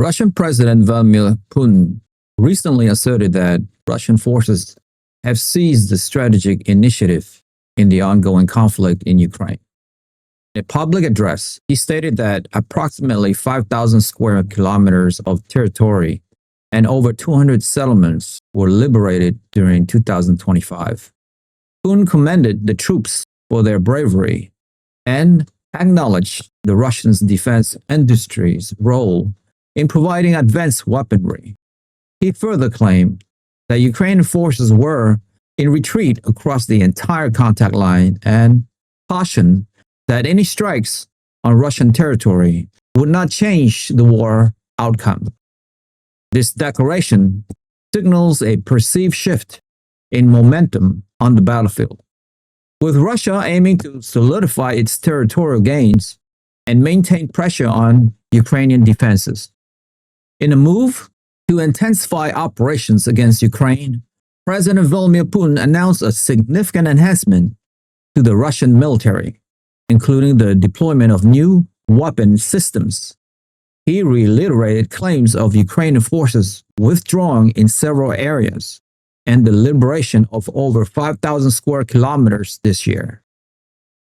Russian President Vladimir Putin recently asserted that Russian forces have seized the strategic initiative in the ongoing conflict in Ukraine. In a public address, he stated that approximately 5,000 square kilometers of territory and over 200 settlements were liberated during 2025. Putin commended the troops for their bravery and acknowledged the Russian defense industry's role in providing advanced weaponry. He further claimed that Ukrainian forces were in retreat across the entire contact line and cautioned that any strikes on Russian territory would not change the war outcome. This declaration signals a perceived shift in momentum on the battlefield, with Russia aiming to solidify its territorial gains and maintain pressure on Ukrainian defenses. In a move to intensify operations against Ukraine, President Vladimir Putin announced a significant enhancement to the Russian military, including the deployment of new weapon systems. He reiterated claims of Ukrainian forces withdrawing in several areas and the liberation of over 5,000 square kilometers this year.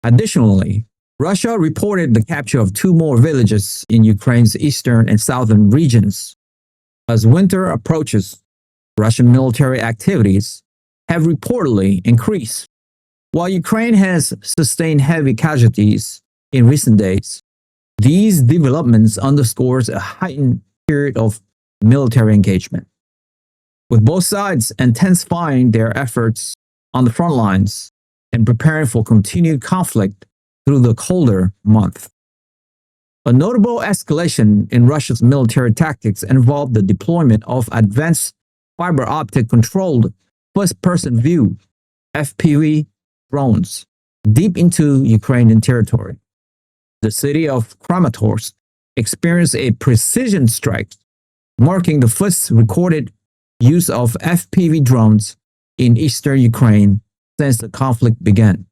Additionally, Russia reported the capture of 2 more villages in Ukraine's eastern and southern regions. As winter approaches, Russian military activities have reportedly increased. While Ukraine has sustained heavy casualties in recent days, these developments underscores a heightened period of military engagement, with both sides intensifying their efforts on the front lines and preparing for continued conflict through the colder month. A notable escalation in Russia's military tactics involved the deployment of advanced fiber-optic controlled first-person view (FPV) drones deep into Ukrainian territory. The city of Kramatorsk experienced a precision strike, marking the first recorded use of FPV drones in eastern Ukraine since the conflict began.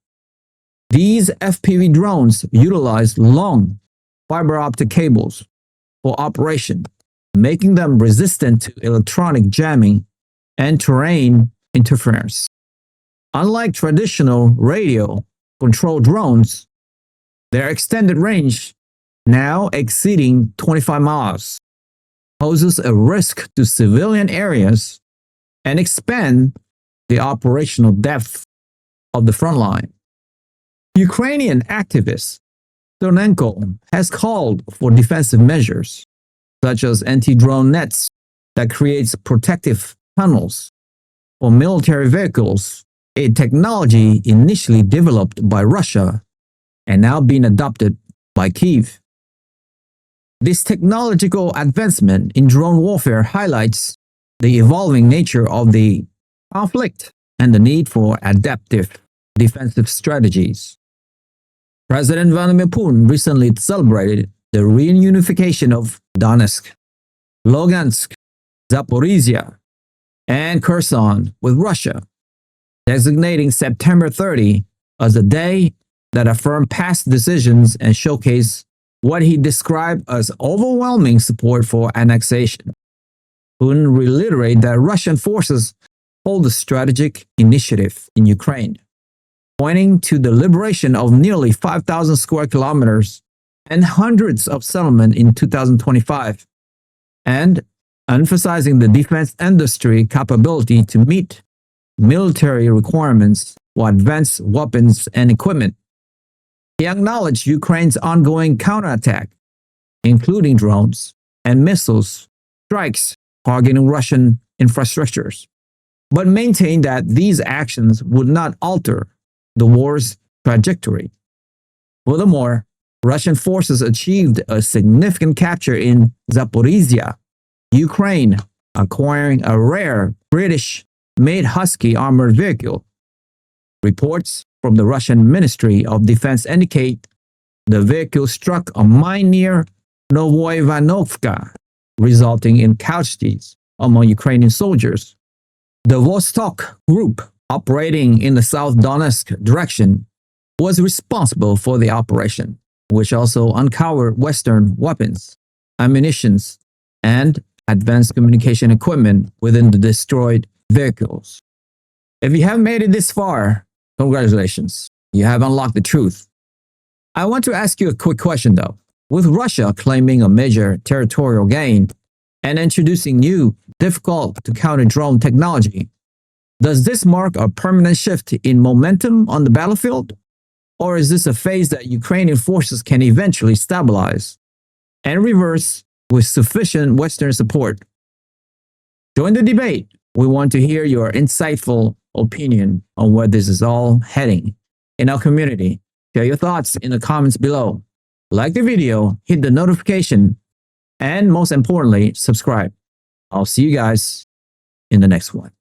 These FPV drones utilize long fiber-optic cables for operation, making them resistant to electronic jamming and terrain interference. Unlike traditional radio-controlled drones, their extended range, now exceeding 25 miles, poses a risk to civilian areas and expand the operational depth of the front line. Ukrainian activist Donenko has called for defensive measures, such as anti-drone nets that creates protective tunnels for military vehicles, a technology initially developed by Russia and now being adopted by Kyiv. This technological advancement in drone warfare highlights the evolving nature of the conflict and the need for adaptive defensive strategies. President Vladimir Putin recently celebrated the reunification of Donetsk, Lugansk, Zaporizhia, and Kherson with Russia, designating September 30 as a day that affirmed past decisions and showcased what he described as overwhelming support for annexation. Putin reiterated that Russian forces hold the strategic initiative in Ukraine, pointing to the liberation of nearly 5,000 square kilometers and hundreds of settlements in 2025, and emphasizing the defense industry capability to meet military requirements for advanced weapons and equipment. He acknowledged Ukraine's ongoing counterattack, including drones and missiles strikes targeting Russian infrastructures, but maintained that these actions would not alter the war's trajectory. Furthermore, Russian forces achieved a significant capture in Zaporizhia, Ukraine, acquiring a rare British-made Husky armored vehicle. Reports from the Russian Ministry of Defense indicate the vehicle struck a mine near Novoivanovka, resulting in casualties among Ukrainian soldiers. The Vostok Group, operating in the South Donetsk direction, was responsible for the operation, which also uncovered Western weapons, ammunition, and advanced communication equipment within the destroyed vehicles. If you haven't made it this far, congratulations. You have unlocked the truth. I want to ask you a quick question though. With Russia claiming a major territorial gain and introducing new, difficult to counter drone technology, does this mark a permanent shift in momentum on the battlefield? Or is this a phase that Ukrainian forces can eventually stabilize and reverse with sufficient Western support? Join the debate. We want to hear your insightful opinion on where this is all heading in our community. Share your thoughts in the comments below. Like the video, hit the notification, and most importantly, subscribe. I'll see you guys in the next one.